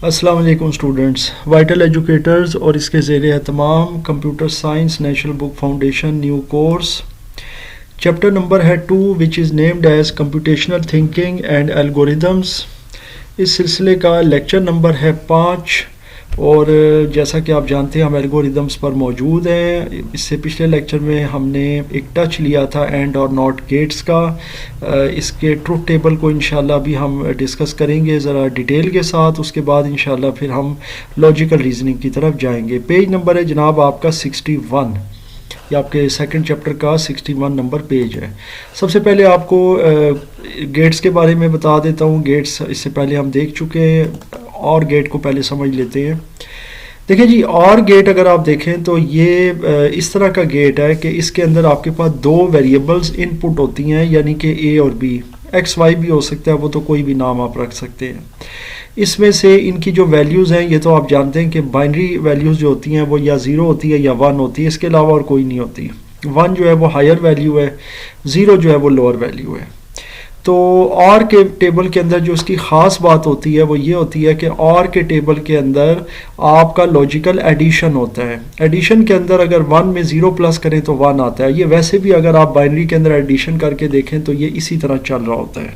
السلام علیکم students, vital educators اور اس کے زیر اہتمام computer science national book foundation new course chapter number ہے 2 which is named as computational thinking and algorithms. اس سلسلے کا لیکچر نمبر ہے 5 اور جیسا کہ آپ جانتے ہیں ہم الگوریدمس پر موجود ہیں۔ اس سے پچھلے لیکچر میں ہم نے ایک ٹچ لیا تھا اینڈ اور ناٹ گیٹس کا۔ اس کے ٹروتھ ٹیبل کو انشاءاللہ ابھی ہم ڈسکس کریں گے ذرا ڈیٹیل کے ساتھ، اس کے بعد انشاءاللہ پھر ہم لاجیکل ریزننگ کی طرف جائیں گے۔ پیج نمبر ہے جناب آپ کا 61، یہ آپ کے سیکنڈ چیپٹر کا 61 نمبر پیج ہے۔ سب سے پہلے آپ کو گیٹس کے بارے میں بتا دیتا ہوں۔ گیٹس اس سے پہلے ہم دیکھ چکے ہیں، اور گیٹ کو پہلے سمجھ لیتے ہیں۔ دیکھیں جی، اور گیٹ اگر آپ دیکھیں تو یہ اس طرح کا گیٹ ہے کہ اس کے اندر آپ کے پاس 2 ویریبلز ان پٹ ہوتی ہیں، یعنی کہ اے اور بی، ایکس وائی بھی ہو سکتا ہے، وہ تو کوئی بھی نام آپ رکھ سکتے ہیں۔ اس میں سے ان کی جو ویلیوز ہیں، یہ تو آپ جانتے ہیں کہ بائنری ویلیوز جو ہوتی ہیں وہ یا 0 ہوتی ہے یا 1 ہوتی ہے، اس کے علاوہ اور کوئی نہیں ہوتی۔ 1 جو ہے وہ ہائر ویلیو ہے، 0 جو ہے وہ لوور ویلیو ہے۔ تو اور کے ٹیبل کے اندر جو اس کی خاص بات ہوتی ہے وہ یہ ہوتی ہے کہ اور کے ٹیبل کے اندر آپ کا لاجیکل ایڈیشن ہوتا ہے۔ ایڈیشن کے اندر اگر 1 میں 0 پلس کریں تو 1 آتا ہے۔ یہ ویسے بھی اگر آپ بائنری کے اندر ایڈیشن کر کے دیکھیں تو یہ اسی طرح چل رہا ہوتا ہے۔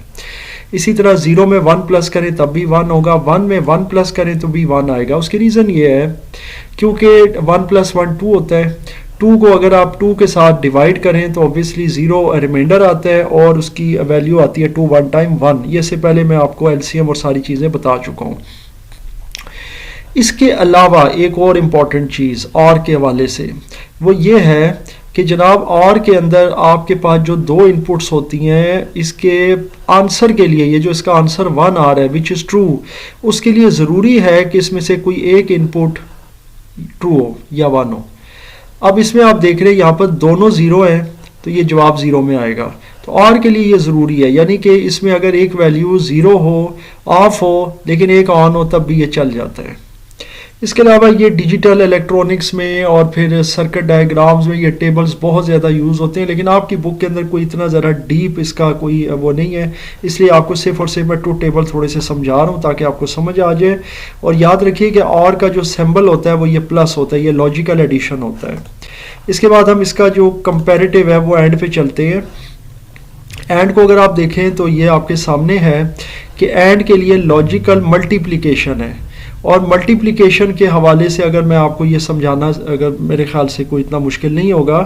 اسی طرح 0 میں 1 پلس کریں تب بھی 1 ہوگا، 1 میں 1 پلس کریں تو بھی 1 آئے گا۔ اس کی ریزن یہ ہے کیونکہ 1 + 1 2 ہوتا ہے۔ 2 کو اگر آپ 2 کے ساتھ ڈیوائڈ کریں تو اوبیسلی 0 ریمائنڈر آتا ہے اور اس کی ویلیو آتی ہے 2 1 ٹائم 1۔ یہ سے پہلے میں آپ کو LCM اور ساری چیزیں بتا چکا ہوں۔ اس کے علاوہ ایک اور امپورٹنٹ چیز اور کے حوالے سے وہ یہ ہے کہ جناب اور کے اندر آپ کے پاس جو 2 ان پٹس ہوتی ہیں، اس کے آنسر کے لیے یہ جو اس کا آنسر 1 آ رہا ہے وچ از ٹرو، اس کے لیے ضروری ہے کہ اس میں سے کوئی ایک ان پٹ ٹرو ہو یا 1 ہو۔ اب اس میں آپ دیکھ رہے ہیں یہاں پر دونوں 0 ہیں تو یہ جواب 0 میں آئے گا۔ تو اور کے لیے یہ ضروری ہے، یعنی کہ اس میں اگر ایک ویلیو 0 ہو، آف ہو، لیکن ایک آن ہو تب بھی یہ چل جاتا ہے۔ اس کے علاوہ یہ ڈیجیٹل الیکٹرونکس میں اور پھر سرکٹ ڈائیگرامز میں یہ ٹیبلز بہت زیادہ یوز ہوتے ہیں، لیکن آپ کی بک کے اندر کوئی اتنا ذرا ڈیپ اس کا کوئی وہ نہیں ہے، اس لیے آپ کو صرف اور صرف میں ٹروتھ ٹیبل تھوڑے سے سمجھا رہا ہوں تاکہ آپ کو سمجھ آ جائے۔ اور یاد رکھیے کہ اور کا جو سمبل ہوتا ہے وہ یہ پلس ہوتا ہے، یہ لاجیکل ایڈیشن ہوتا ہے۔ اس کے بعد ہم اس کا جو کمپیریٹیو ہے وہ اینڈ پہ چلتے ہیں۔ اینڈ کو اگر آپ دیکھیں تو یہ آپ کے سامنے ہے کہ اینڈ کے لیے لاجیکل ملٹیپلیکیشن ہے، اور ملٹیپلیکیشن کے حوالے سے اگر میں آپ کو یہ سمجھانا، اگر میرے خیال سے کوئی اتنا مشکل نہیں ہوگا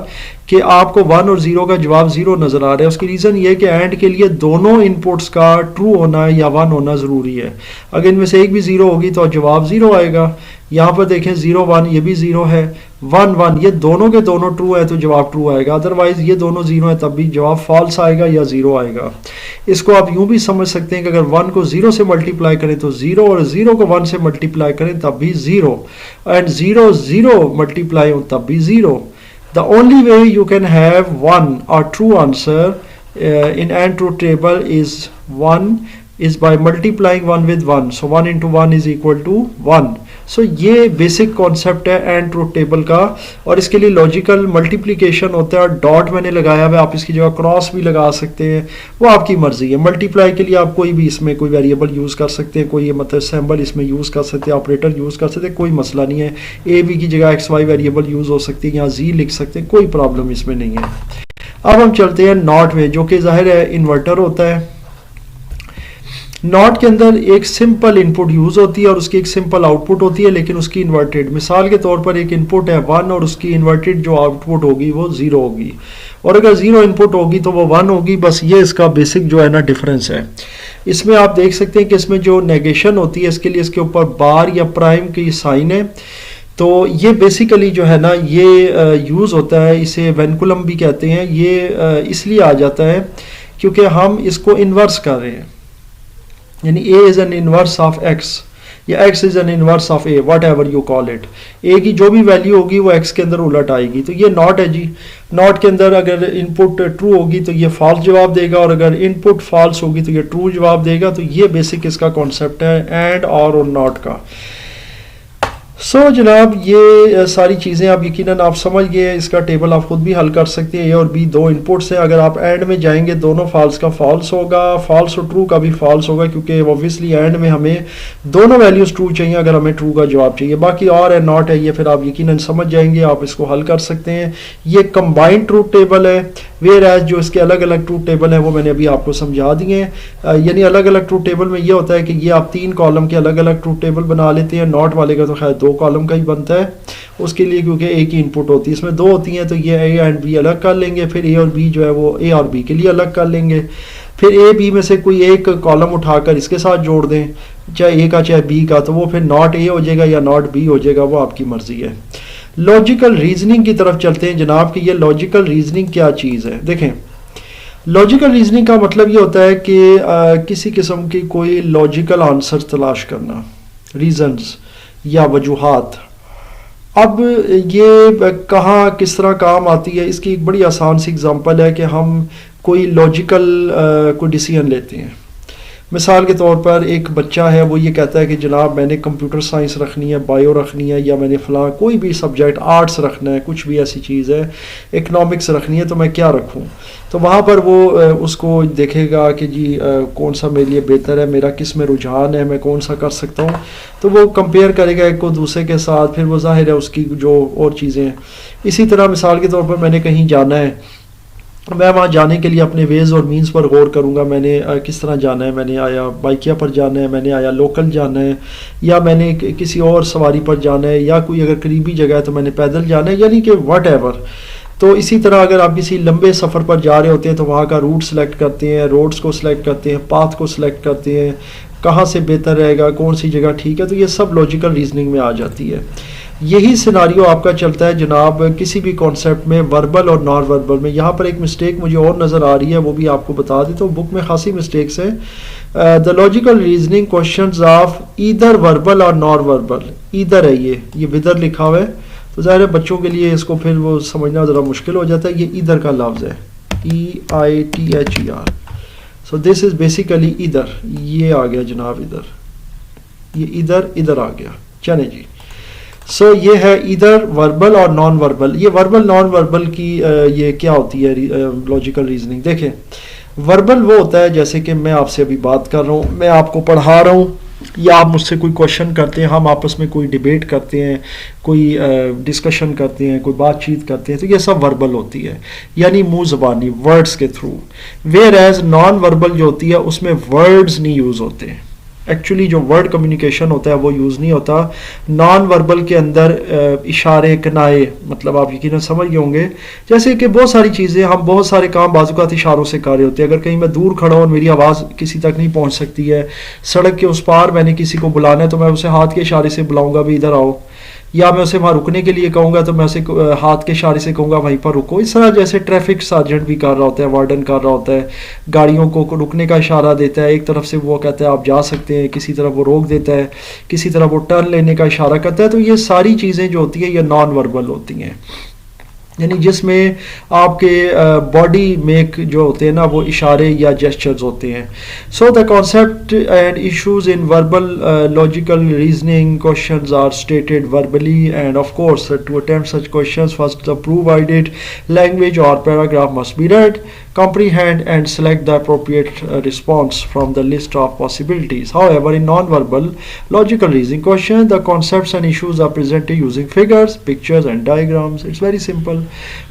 کہ آپ کو 1 اور 0 کا جواب 0 نظر آ رہا ہے۔ اس کی ریزن یہ ہے کہ اینڈ کے لیے دونوں ان پٹس کا ٹرو ہونا یا 1 ہونا ضروری ہے۔ اگر ان میں سے ایک بھی 0 ہوگی تو جواب 0 آئے گا۔ یہاں پر دیکھیں 0 1، یہ بھی 0 ہے، 1 1، یہ دونوں کے دونوں ٹرو ہے تو جواب ٹرو آئے گا، ادروائز یہ دونوں 0 ہیں تب بھی جواب فالس آئے گا یا 0 آئے گا۔ اس کو آپ یوں بھی سمجھ سکتے ہیں کہ اگر 1 کو 0 سے ملٹیپلائی کریں تو 0، اور 0 کو 1 سے ملٹیپلائی کریں تب بھی 0، اینڈ 0 0 ملٹیپلائی ہوں تب بھی 0۔ The only way you can have 1 or true answer in AND truth table is by multiplying 1 with 1. So 1 into 1 is equal to 1. So یہ بیسک کانسیپٹ ہے اینڈ ٹروتھ ٹیبل کا، اور اس کے لیے لاجیکل ملٹیپلیکیشن ہوتا ہے، اور ڈاٹ میں نے لگایا ہوا ہے، آپ اس کی جگہ کراس بھی لگا سکتے ہیں، وہ آپ کی مرضی ہے۔ ملٹیپلائی کے لیے آپ کوئی بھی اس میں کوئی ویریبل یوز کر سکتے ہیں، کوئی مطلب سمبل اس میں یوز کر سکتے ہیں، آپریٹر یوز کر سکتے ہیں، کوئی مسئلہ نہیں ہے۔ اے بی کی جگہ ایکس وائی ویریبل یوز ہو سکتی ہے، یہاں زی لکھ سکتے ہیں، کوئی پرابلم اس میں نہیں ہے۔ اب ہم چلتے ہیں ناٹ میں، جو کہ ظاہر ہے انورٹر ہوتا ہے۔ ناٹ کے اندر ایک سمپل ان پٹ یوز ہوتی ہے اور اس کی ایک سمپل آؤٹ پٹ ہوتی ہے، لیکن اس کی انورٹڈ، مثال کے طور پر ایک ان پٹ ہے 1 اور اس کی انورٹڈ جو آؤٹ پٹ ہوگی وہ 0 ہوگی، اور اگر 0 ان پٹ ہوگی تو وہ 1 ہوگی۔ بس یہ اس کا بیسک جو ہے نا ڈفرینس ہے۔ اس میں آپ دیکھ سکتے ہیں کہ اس میں جو نیگیشن ہوتی ہے اس کے لیے اس کے اوپر بار یا پرائم کی سائن ہے، تو یہ بیسیکلی جو ہے نا یہ یوز ہوتا ہے، اسے وینکولم بھی کہتے ہیں۔ یہ اس لیے آ جاتا ہے کیونکہ ہم اس کو انورس کر رہے ہیں، یعنی A is an inverse of X یا X is an inverse of A, whatever you call it۔ A کی جو بھی ویلیو ہوگی وہ X کے اندر الٹ آئے گی۔ تو یہ ناٹ ہے جی۔ ناٹ کے اندر اگر ان پٹ ٹرو ہوگی تو یہ فالس جواب دے گا، اور اگر ان پٹ فالس ہوگی تو یہ ٹرو جواب دے گا۔ تو یہ بیسک اس کا کانسیپٹ ہے اینڈ اور ناٹ کا۔ سو جناب یہ ساری چیزیں آپ یقیناً آپ سمجھ گئے. اس کا ٹیبل آپ خود بھی حل کر سکتے ہیں. اے اور بی دو انپٹس ہیں. اگر آپ اینڈ میں جائیں گے دونوں فالس کا فالس ہوگا, فالس اور ٹرو کا بھی فالس ہوگا, کیونکہ اوبویسلی اینڈ میں ہمیں دونوں ویلیوز ٹرو چاہیے اگر ہمیں ٹرو کا جواب چاہیے. باقی اور ہے ناٹ ہے یہ پھر آپ یقیناً سمجھ جائیں گے, آپ اس کو حل کر سکتے ہیں. یہ کمبائنڈ ٹروتھ ٹیبل ہے, ویئر ایز جو اس کے الگ الگ ٹروتھ ٹیبل ہیں وہ میں نے ابھی آپ کو سمجھا دیے ہیں. یعنی الگ الگ ٹروتھ ٹیبل میں یہ ہوتا ہے کہ یہ آپ 3 کالم کے الگ الگ ٹروتھ ٹیبل بنا لیتے ہیں. ناٹ والے کا تو خیر 2 کالم کا ہی بنتا ہے اس کے لیے, کیونکہ ایک ہی انپٹ ہوتی ہے. اس میں 2 ہوتی ہیں تو یہ اے اینڈ بی الگ کر لیں گے, پھر اے اور بی جو ہے وہ اے اور بی کے لیے الگ کر لیں گے, پھر اے بی میں سے کوئی ایک کالم اٹھا کر اس کے ساتھ جوڑ دیں, چاہے اے کا چاہے بی کا, تو وہ پھر ناٹ اے ہو جائے گا یا ناٹ بی ہو جائے گا, وہ آپ کی مرضی ہے. لاجیکل ریزننگ کی طرف چلتے ہیں جناب کہ یہ لاجیکل ریزننگ کیا چیز ہے. دیکھیں لاجیکل ریزننگ کا مطلب یہ ہوتا ہے کہ کسی قسم کی کوئی لاجیکل آنسر تلاش کرنا, ریزنز یا وجوہات. اب یہ کہاں کس طرح کام آتی ہے, اس کی ایک بڑی آسان سی اگزامپل ہے کہ ہم کوئی لاجیکل کوئی ڈیسیژن لیتے ہیں. مثال کے طور پر ایک بچہ ہے, وہ یہ کہتا ہے کہ جناب میں نے کمپیوٹر سائنس رکھنی ہے, بائیو رکھنی ہے, یا میں نے فلاں کوئی بھی سبجیکٹ آرٹس رکھنا ہے, کچھ بھی ایسی چیز ہے, اکنامکس رکھنی ہے, تو میں کیا رکھوں. تو وہاں پر وہ اس کو دیکھے گا کہ جی کون سا میرے لیے بہتر ہے, میرا کس میں رجحان ہے, میں کون سا کر سکتا ہوں. تو وہ کمپیئر کرے گا ایک کو دوسرے کے ساتھ, پھر وہ ظاہر ہے اس کی جو اور چیزیں ہیں. اسی طرح مثال کے طور پر میں نے کہیں جانا ہے, میں وہاں جانے کے لیے اپنے ویز اور مینز پر غور کروں گا. میں نے کس طرح جانا ہے, میں نے آیا بائکیا پر جانا ہے, میں نے آیا لوکل جانا ہے, یا میں نے کسی اور سواری پر جانا ہے, یا کوئی اگر قریبی جگہ ہے تو میں نے پیدل جانا ہے, یعنی کہ واٹ ایور. تو اسی طرح اگر آپ کسی لمبے سفر پر جا رہے ہوتے ہیں تو وہاں کا روٹ سلیکٹ کرتے ہیں, روڈز کو سلیکٹ کرتے ہیں, پاتھ کو سلیکٹ کرتے ہیں, کہاں سے بہتر رہے گا, کون سی جگہ ٹھیک ہے. تو یہ سب لاجیکل ریزننگ میں آ جاتی ہے. یہی سیناریو آپ کا چلتا ہے جناب کسی بھی کانسیپٹ میں, وربل اور نان وربل میں. یہاں پر ایک مسٹیک مجھے اور نظر آ رہی ہے, وہ بھی آپ کو بتا دیتا ہوں. بک میں خاصی مسٹیکس ہیں. The logical reasoning questions of either verbal اور نان وربل. ایدر ہے یہ ودر لکھا ہوا ہے, تو ظاہر ہے بچوں کے لیے اس کو پھر وہ سمجھنا ذرا مشکل ہو جاتا ہے. یہ ایدر کا لفظ ہے, EITHER. So this is basically either. یہ آ گیا جناب ادھر, یہ ادھر آ گیا. چلیں جی, سو یہ ہے ادھر وربل اور نان وربل. یہ وربل نان وربل کی یہ کیا ہوتی ہے لاجیکل ریزننگ. دیکھیں وربل وہ ہوتا ہے جیسے کہ میں آپ سے ابھی بات کر رہا ہوں, میں آپ کو پڑھا رہا ہوں, یا آپ مجھ سے کوئی کوشچن کرتے ہیں, ہم آپس میں کوئی ڈیبیٹ کرتے ہیں, کوئی ڈسکشن کرتے ہیں, کوئی بات چیت کرتے ہیں, تو یہ سب وربل ہوتی ہے, یعنی منہ زبانی ورڈز کے through. Where as non verbal جو ہوتی ہے اس میں ورڈز نہیں یوز ہوتے. ایکچولی جو ورڈ کمیونیکیشن ہوتا ہے وہ یوز نہیں ہوتا. نان وربل کے اندر اشارے کنائے, مطلب آپ یقیناً سمجھ گئے ہوں گے, جیسے کہ بہت ساری چیزیں, ہم بہت سارے کام بعض اوقات اشاروں سے کر رہے ہوتے ہیں. اگر کہیں میں دور کھڑا ہوں اور میری آواز کسی تک نہیں پہنچ سکتی ہے, سڑک کے اس پار میں نے کسی کو بلانا ہے, تو میں اسے ہاتھ کے اشارے سے بلاؤں گا بھی ادھر آؤ, یا میں اسے وہاں رکنے کے لیے کہوں گا تو میں اسے ہاتھ کے اشارے سے کہوں گا وہیں پر رکو. اس طرح جیسے ٹریفک سارجنٹ بھی کر رہا ہوتا ہے, وارڈن کر رہا ہوتا ہے, گاڑیوں کو رکنے کا اشارہ دیتا ہے, ایک طرف سے وہ کہتا ہے آپ جا سکتے ہیں, کسی طرف وہ روک دیتا ہے, کسی طرف وہ ٹرن لینے کا اشارہ کرتا ہے. تو یہ ساری چیزیں جو ہوتی ہیں یہ نان وربل ہوتی ہیں, یعنی جس میں آپ کے باڈی میک جو ہوتے ہیں نا وہ اشارے یا جیسچرز ہوتے ہیں. So the concept and issues in verbal logical reasoning questions are stated verbally, and of course to attempt such questions first the provided language or paragraph must be read, comprehend and select the appropriate response from the list of possibilities. However, in non-verbal logical reasoning question, the concepts and issues are presented using figures, pictures and diagrams. It's very simple.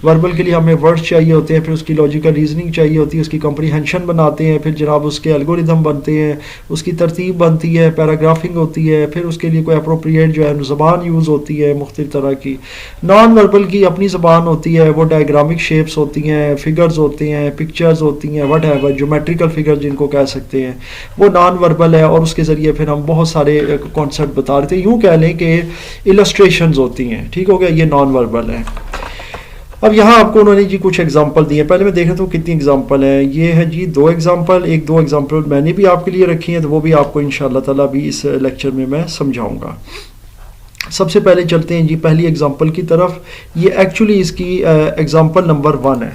Verbal کے لیے ہمیں words چاہیے ہوتے ہیں, پھر اس کی logical reasoning چاہیے ہوتی ہے, اس کی کمپریہنشن بناتے ہیں, پھر جناب اس کے الگوریدم بنتے ہیں, اس کی ترتیب بنتی ہے, پیراگرافنگ ہوتی ہے, پھر اس کے لیے کوئی اپروپریٹ جو ہے زبان یوز ہوتی ہے مختلف طرح کی. نان وربل کی اپنی زبان ہوتی ہے, وہ ڈائیگرامک شیپس ہوتی ہیں, فگرز ہوتے ہیں, پکچرز ہوتی ہیں, وٹ ایور جیومیٹریکل فگر جن کو کہہ سکتے ہیں, وہ نان وربل ہے. اور اس کے ذریعے پھر ہم بہت سارے کانسیپٹ بتا رہے تھے, یوں کہہ لیں کہ السٹریشنز ہوتی ہیں. ٹھیک ہو گیا, یہ نان وربل ہے. اب یہاں آپ کو انہوں نے جی کچھ ایگزامپل دی ہیں, پہلے میں دیکھ رہا ہوں کتنی ایگزامپل ہیں. یہ ہے جی 2 ایگزامپل, دو ایگزامپل میں نے بھی آپ کے لیے رکھی ہیں, تو وہ بھی آپ کو انشاءاللہ تعالیٰ بھی اس لیکچر میں سمجھاؤں گا. سب سے پہلے چلتے ہیں جی پہلی ایگزامپل کی طرف. یہ ایکچولی اس کی ایگزامپل نمبر 1 ہے,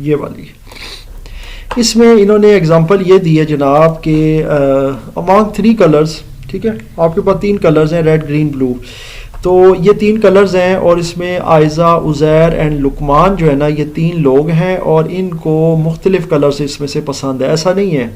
یہ والی. اس میں انہوں نے ایگزامپل یہ دی ہے جناب کہ among 3 colors, ٹھیک ہے, آپ کے پاس 3 کلرز ہیں, ریڈ, گرین, بلو. تو یہ 3 کلرز ہیں اور اس میں عائزہ، عزیر اینڈ لقمان جو ہے نا یہ 3 لوگ ہیں اور ان کو مختلف کلرز اس میں سے پسند ہے. ایسا نہیں ہے،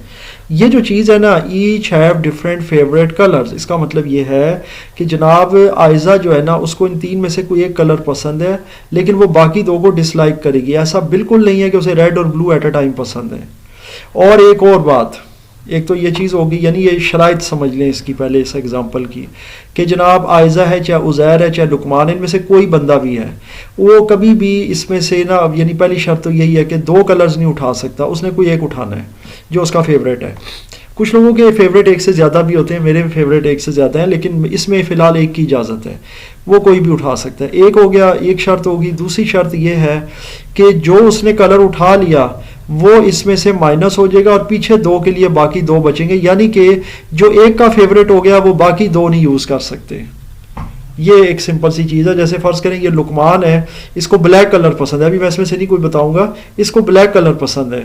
یہ جو چیز ہے نا each have different favourite colours, اس کا مطلب یہ ہے کہ جناب عائزہ جو ہے نا اس کو ان 3 میں سے کوئی ایک کلر پسند ہے لیکن وہ باقی 2 کو ڈس لائک کرے گی. ایسا بالکل نہیں ہے کہ اسے ریڈ اور بلو ایٹ اے ٹائم پسند ہے. اور ایک اور بات، ایک تو یہ چیز ہوگی، یعنی یہ شرائط سمجھ لیں اس کی پہلے اس ایگزامپل کی، کہ جناب عائزہ ہے چاہے عزیر ہے چاہے لقمان، ان میں سے کوئی بندہ بھی ہے وہ کبھی بھی اس میں سے نا، یعنی پہلی شرط تو یہی ہے کہ 2 کلرز نہیں اٹھا سکتا، اس نے کوئی ایک اٹھانا ہے جو اس کا فیوریٹ ہے. کچھ لوگوں کے فیوریٹ ایک سے زیادہ بھی ہوتے ہیں، میرے فیوریٹ ایک سے زیادہ ہیں، لیکن اس میں فی الحال ایک کی اجازت ہے، وہ کوئی بھی اٹھا سکتا ہے. ایک ہو گیا، ایک شرط ہوگی. دوسری شرط یہ ہے کہ جو اس نے کلر اٹھا لیا وہ اس میں سے مائنس ہو جائے گا اور پیچھے 2 کے لیے باقی 2 بچیں گے، یعنی کہ جو ایک کا فیوریٹ ہو گیا وہ باقی 2 نہیں یوز کر سکتے. یہ ایک سمپل سی چیز ہے. جیسے فرض کریں یہ لقمان ہے، اس کو بلیک کلر پسند ہے، ابھی میں اس میں سے نہیں کوئی بتاؤں گا، اس کو بلیک کلر پسند ہے،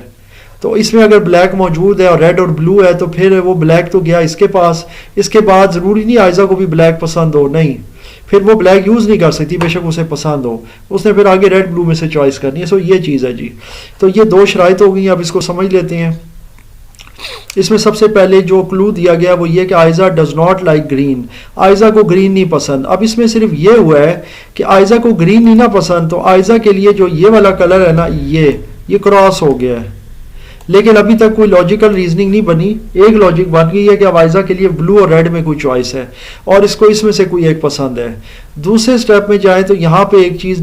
تو اس میں اگر بلیک موجود ہے اور ریڈ اور بلو ہے تو پھر وہ بلیک تو گیا اس کے پاس. اس کے بعد ضروری نہیں عائزہ کو بھی بلیک پسند ہو، نہیں، پھر وہ بلیک یوز نہیں کر سکتی بے شک اسے پسند ہو، اس نے پھر آگے ریڈ بلو میں سے چوائس کرنی ہے. سو یہ چیز ہے جی. تو یہ 2 شرائط ہو گئی، اب اس کو سمجھ لیتے ہیں. اس میں سب سے پہلے جو کلو دیا گیا وہ یہ کہ Ayeza does not like green, Ayeza کو گرین نہیں پسند. اب اس میں صرف یہ ہوا ہے کہ عائزہ کو گرین نہیں نا پسند، تو عائزہ کے لیے جو یہ والا کلر ہے نا یہ کراس ہو گیا ہے، لیکن ابھی تک کوئی لاجیکل ریزننگ نہیں بنی. ایک لاجک بن گئی ہے کہ اب عائزہ کے لیے بلو اور ریڈ میں کوئی چوائس ہے اور اس کو اس میں سے کوئی ایک پسند ہے. دوسرے سٹیپ میں جائیں تو یہاں پہ ایک چیز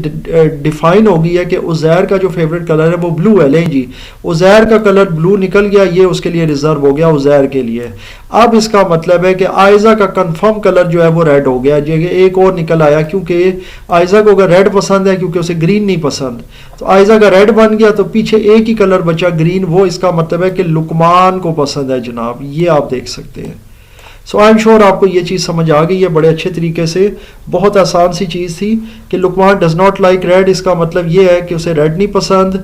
ڈیفائن ہو گئی ہے کہ عزیر کا جو فیوریٹ کلر ہے وہ بلو ہے. لیں جی، عزیر کا کلر بلو نکل گیا، یہ اس کے لیے ریزرو ہو گیا عزیر کے لیے. اب اس کا مطلب ہے کہ عائزہ کا کنفرم کلر جو ہے وہ ریڈ ہو گیا. ایک اور نکل آیا کیونکہ عائزہ کو اگر ریڈ پسند ہے کیونکہ اسے گرین نہیں پسند، تو عائزہ کا ریڈ بن گیا، تو پیچھے ایک ہی کلر بچا گرین، وہ اس کا مطلب ہے کہ لقمان کو پسند ہے جناب. یہ آپ دیکھ سکتے ہیں. سو آئی ایم شیور آپ کو یہ چیز سمجھ آ گئی ہے بڑے اچھے طریقے سے. بہت آسان سی چیز تھی کہ لقمان ڈز ناٹ لائک ریڈ، اس کا مطلب یہ ہے کہ اسے ریڈ نہیں پسند.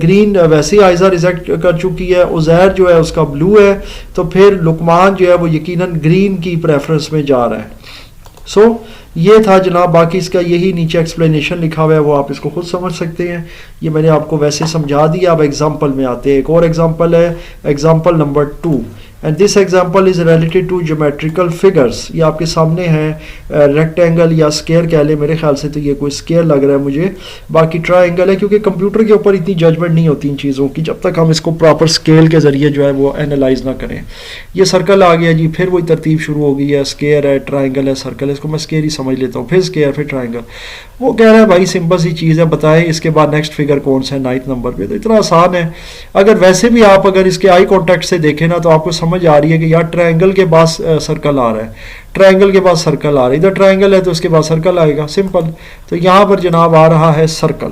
گرین ویسے ہی عائزہ ریجیکٹ کر چکی ہے، عزیر جو ہے اس کا بلو ہے، تو پھر لقمان جو ہے وہ یقیناً گرین کی پریفرنس میں جا رہا ہے. سو یہ تھا جناب. باقی اس کا یہی نیچے ایکسپلینیشن لکھا ہوا ہے، وہ آپ اس کو خود سمجھ سکتے ہیں. یہ میں نے آپ کو ویسے سمجھا دیا. اب ایگزامپل میں آتے ہیں. ایک اور ایگزامپل ہے، example number 2. And this example is related to geometrical figures. یہ آپ کے سامنے ہیں، ریکٹینگل یا اسکیئر کہہ لیں، میرے خیال سے تو یہ کوئی اسکیئر لگ رہا ہے مجھے، باقی ٹرائنگل ہے، کیونکہ کمپیوٹر کے اوپر اتنی ججمنٹ نہیں ہوتی ان چیزوں کی جب تک ہم اس کو پراپر اسکیل کے ذریعے جو ہے وہ اینالائز نہ کریں. یہ سرکل آ گیا جی، پھر وہی ترتیب شروع ہو گئی ہے، اسکیئر ہے، ٹرائنگل ہے، سرکل ہے. اس کو میں اسکیئر ہی سمجھ لیتا ہوں، پھر اسکیئر، پھر ٹرائنگل. وہ کہہ رہا ہے بھائی سمپل سی چیز ہے، بتائیں اس کے بعد نیکسٹ فگر کون سا ہے 9 نمبر پہ. تو اتنا آسان ہے. اگر ویسے بھی آپ اگر اس کے آئی کانٹیکٹ سے دیکھیں نا تو آپ کو سمجھ آ رہی ہے کہ یار ٹرائنگل کے بعد سرکل آ رہا ہے، ٹرائنگل کے بعد سرکل آ رہا ہے، ادھر ٹرائنگل ہے تو اس کے بعد سرکل آئے گا، سمپل. تو یہاں پر جناب آ رہا ہے سرکل.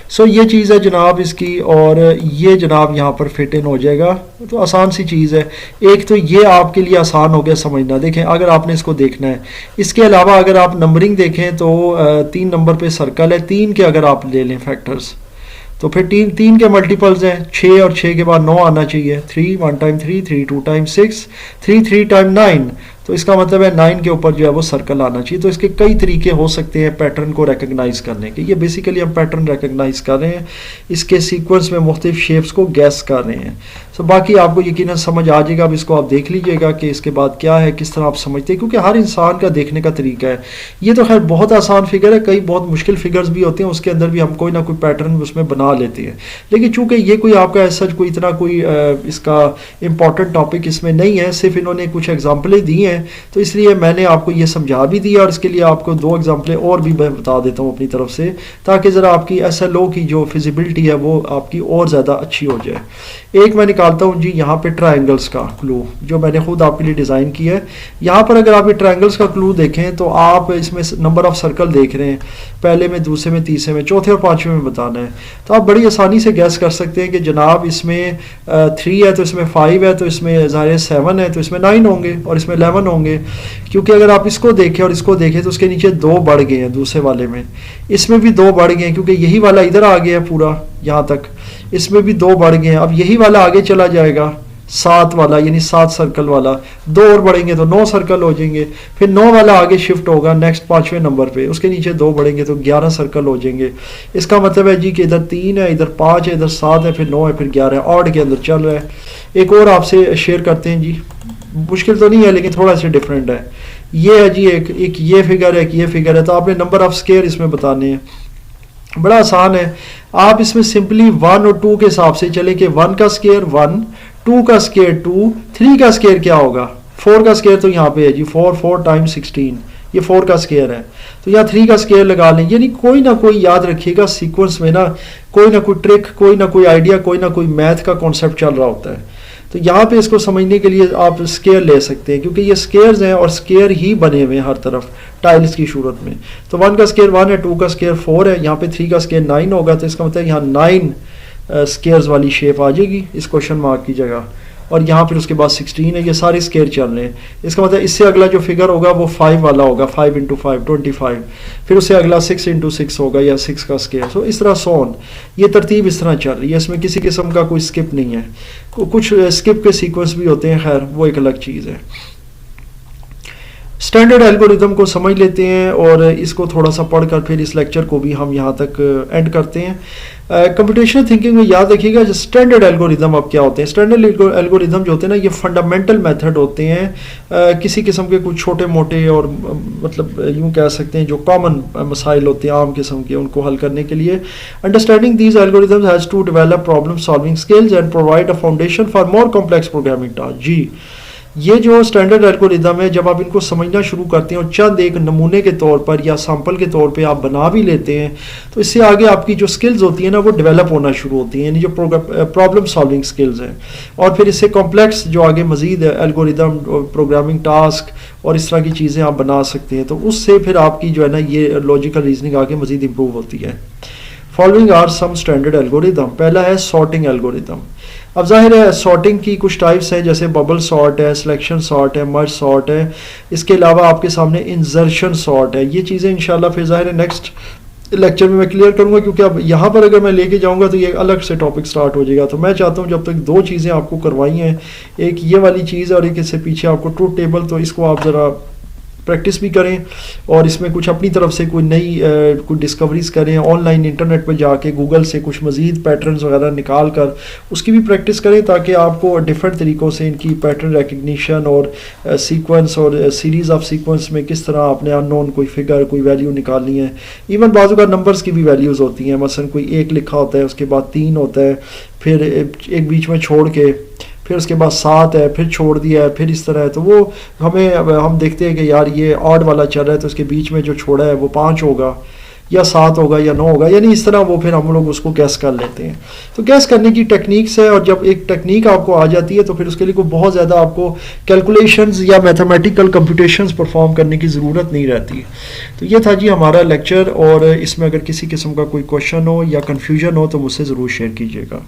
سو یہ چیز ہے جناب اس کی، اور یہ جناب یہاں پر فٹ ان ہو جائے گا. تو آسان سی چیز ہے. ایک تو یہ آپ کے لیے آسان ہو گیا سمجھنا. دیکھیں اگر آپ نے اس کو دیکھنا ہے، اس کے علاوہ اگر آپ نمبرنگ دیکھیں تو 3 نمبر پہ سرکل ہے. 3 کے اگر آپ لے لیں فیکٹرز تو پھر 3 کے ملٹیپلز ہیں 6 اور 6 کے بعد 9 آنا چاہیے. 3 1 ٹائم 3 3 2 ٹائم 6 3 3 ٹائم 9. تو اس کا مطلب ہے 9 کے اوپر جو ہے وہ سرکل آنا چاہیے. تو اس کے کئی طریقے ہو سکتے ہیں پیٹرن کو ریکگنائز کرنے کے. یہ بیسیکلی ہم پیٹرن ریکگنائز کر رہے ہیں، اس کے سیکوینس میں مختلف شیپس کو گیس کر رہے ہیں. سو باقی آپ کو یقیناً سمجھ آ جائے گا. اب اس کو آپ دیکھ لیجئے گا کہ اس کے بعد کیا ہے، کس طرح آپ سمجھتے ہیں، کیونکہ ہر انسان کا دیکھنے کا طریقہ ہے. یہ تو خیر بہت آسان فگر ہے، کئی بہت مشکل فگرز بھی ہوتے ہیں، اس کے اندر بھی ہم کوئی نہ کوئی پیٹرن اس میں بنا لیتے ہیں. لیکن چونکہ یہ کوئی آپ کا ایسا کوئی اتنا کوئی اس کا امپورٹنٹ ٹاپک اس میں نہیں ہے، صرف انہوں نے کچھ ایگزامپلیں دی ہیں، تو اس لیے میں نے آپ کو یہ سمجھا بھی دیا. اور اس کے لیے آپ کو 2 ایگزامپلیں اور بھی میں بتا دیتا ہوں اپنی طرف سے، تاکہ ذرا آپ کی ایس ایل او کی جو فیزیبلٹی ہے وہ آپ کی اور زیادہ اچھی ہو جائے. ایک میں نکالتا ہوں جی یہاں پہ ٹرائنگلز کا کلو جو میں نے خود آپ کے لیے ڈیزائن کیا ہے. یہاں پر اگر آپ یہ ٹرائنگلز کا کلو دیکھیں تو آپ اس میں نمبر آف سرکل دیکھ رہے ہیں، پہلے میں، دوسرے میں، تیسرے میں، چوتھے اور 5ویں میں بتانا ہے. تو آپ بڑی آسانی سے گیس کر سکتے ہیں کہ جناب اس میں 3 ہے تو اس میں 5 ہے، تو اس میں ظاہر 7 ہے تو اس میں 9 ہوں گے اور اس میں 11 ہوں گے. کیونکہ اگر آپ اس کو دیکھیں اور اس کو دیکھیں تو اس کے نیچے 2 بڑھ گئے ہیں دوسرے والے میں، اس میں بھی 2 بڑھ گئے ہیں کیونکہ یہی والا ادھر آ گیا ہے پورا یہاں تک، اس میں بھی 2 بڑھ گئے ہیں. اب یہی والا آگے چلا جائے گا 7 والا یعنی 7 سرکل والا، 2 اور بڑھیں گے تو 9 سرکل ہو جائیں گے، پھر 9 والا آگے شفٹ ہوگا نیکسٹ 5ویں نمبر پہ، اس کے نیچے 2 بڑھیں گے تو 11 سرکل ہو جائیں گے. اس کا مطلب ہے جی کہ ادھر 3 ہے، ادھر 5 ہے، ادھر 7 ہے، پھر 9 ہے، پھر 11 ہے، آڈ کے اندر چل رہا ہے. ایک اور آپ سے شیئر کرتے ہیں جی، مشکل تو نہیں ہے لیکن تھوڑا سا ڈفرینٹ ہے. یہ ہے جی ایک یہ فگر ہے، ایک یہ فگر ہے، تو آپ نے نمبر آف اسکیئر اس میں بتانے ہیں. بڑا آسان ہے، آپ اس میں سمپلی 1 اور 2 کے حساب سے چلیں کہ 1 کا اسکیئر 1، 2 کا اسکیئر 2، 3 کا اسکیئر کیا ہوگا، 4 کا اسکیئر تو یہاں پہ ہے جی 4 ٹائمز 16، یہ 4 کا اسکیئر ہے، تو یہاں 3 کا اسکیئر لگا لیں. یعنی کوئی نہ کوئی یاد رکھیے گا سیکوینس میں نا کوئی نہ کوئی ٹرک، کوئی نہ کوئی آئیڈیا، کوئی نہ کوئی میتھ کا کانسیپٹ چل رہا ہوتا ہے. تو یہاں پہ اس کو سمجھنے کے لیے آپ اسکیئر لے سکتے ہیں کیونکہ یہ اسکیئرز ہیں اور اسکیئر ہی بنے ہوئے ہیں ہر طرف ٹائلز کی صورت میں. تو 1 کا اسکیئر 1 ہے، 2 کا اسکیئر 4 ہے، یہاں پہ 3 کا اسکیئر 9 ہوگا، تو اس کا مطلب یہاں 9 اسکیئرز والی شیپ آ جائے گی اس کوشچن مارک کی جگہ، اور یہاں پھر اس کے بعد 16 ہے. یہ سارے اسکیئر چل رہے ہیں. اس کا مطلب اس سے اگلا جو فگر ہوگا وہ 5 والا ہوگا، 5 × 5 25، پھر اس سے اگلا 6 × 6 ہوگا یا 6 کا اسکیئر. سو اس طرح سون یہ ترتیب اس طرح چل رہی ہے، اس میں کسی قسم کا کوئی اسکپ نہیں ہے. کچھ اسکپ کے سیکوینس بھی ہوتے ہیں، خیر وہ ایک الگ چیز ہے. اسٹینڈرڈ الگوریدم کو سمجھ لیتے ہیں اور اس کو تھوڑا سا پڑھ کر پھر اس لیکچر کو بھی ہم یہاں تک اینڈ کرتے ہیں. کمپیوٹیشنل تھنکنگ میں یاد رکھیے گا جو اسٹینڈرڈ الگوریدم اب کیا ہوتے ہیں. اسٹینڈرڈ الگوریدم جو ہوتے ہیں نا یہ فنڈامنٹل میتھڈ ہوتے ہیں کسی قسم کے کچھ چھوٹے موٹے اور مطلب یوں کہہ سکتے ہیں جو کامن مسائل ہوتے ہیں عام قسم کے ان کو حل کرنے کے لیے. Understanding these algorithms has to develop problem solving skills and provide a foundation for more complex programming task. جی یہ جو اسٹینڈرڈ الگوریدم ہے جب آپ ان کو سمجھنا شروع کرتے ہیں اور چند ایک نمونے کے طور پر یا سیمپل کے طور پہ آپ بنا بھی لیتے ہیں تو اس سے آگے آپ کی جو سکلز ہوتی ہیں نا وہ ڈیولپ ہونا شروع ہوتی ہیں، یعنی جو پرابلم سالونگ سکلز ہیں، اور پھر اس سے کمپلیکس جو آگے مزید الگوریدم پروگرامنگ ٹاسک اور اس طرح کی چیزیں آپ بنا سکتے ہیں. تو اس سے پھر آپ کی جو ہے نا یہ لاجیکل ریزننگ آگے مزید امپروو ہوتی ہے. Following are some standard algorithm. پہلا ہے سارٹنگ الگوریدم. اب ظاہر ہے سارٹنگ کی کچھ ٹائپس ہیں جیسے ببل سارٹ ہے، سلیکشن سارٹ ہے، مرج سارٹ ہے. اس کے علاوہ آپ کے سامنے انزرشن سارٹ ہے. یہ چیزیں انشاءاللہ پھر ظاہر ہے نیکسٹ لیکچر میں کلیئر کروں گا کیونکہ اب یہاں پر اگر میں لے کے جاؤں گا تو یہ الگ سے ٹاپک سٹارٹ ہو جائے گا. تو میں چاہتا ہوں جب تک 2 چیزیں آپ کو کروائی ہیں، ایک یہ والی چیز ہے اور ایک اس سے پیچھے آپ کو ٹروتھ ٹیبل، تو اس کو آپ ذرا پریکٹس بھی کریں اور اس میں کچھ اپنی طرف سے کوئی نئی کوئی ڈسکوریز کریں، آن لائن انٹرنیٹ پہ جا کے گوگل سے کچھ مزید پیٹرنز وغیرہ نکال کر اس کی بھی پریکٹس کریں تاکہ آپ کو ڈفرینٹ طریقوں سے ان کی پیٹرن ریکگنیشن اور سیکوینس اور سیریز آف سیکوینس میں کس طرح آپ نے ان نون کوئی فگر کوئی ویلیو نکالنی ہے. ایون بعض کا نمبرز کی بھی ویلیوز ہوتی ہیں، مثلا کوئی 1 لکھا ہوتا ہے اس کے بعد 3 ہوتا ہے، پھر ایک بیچ میں چھوڑ کے پھر اس کے بعد 7 ہے، پھر چھوڑ دیا ہے، پھر اس طرح ہے. تو وہ ہم دیکھتے ہیں کہ یار یہ آڈ والا چل رہا ہے تو اس کے بیچ میں جو چھوڑا ہے وہ 5 ہوگا یا 7 ہوگا یا 9 ہوگا، یعنی اس طرح وہ پھر ہم لوگ اس کو گیس کر لیتے ہیں. تو گیس کرنے کی ٹیکنیکس ہے، اور جب ایک ٹیکنیک آپ کو آ جاتی ہے تو پھر اس کے لیے کوئی بہت زیادہ آپ کو کیلکولیشنز یا میتھمیٹیکل کمپیوٹیشنز پرفارم کرنے کی ضرورت نہیں رہتی. تو یہ تھا جی ہمارا لیکچر، اور اس میں اگر کسی قسم کا کوئی کوشچن ہو یا کنفیوژن ہو تو مجھ سے ضرور شیئر کیجیے گا.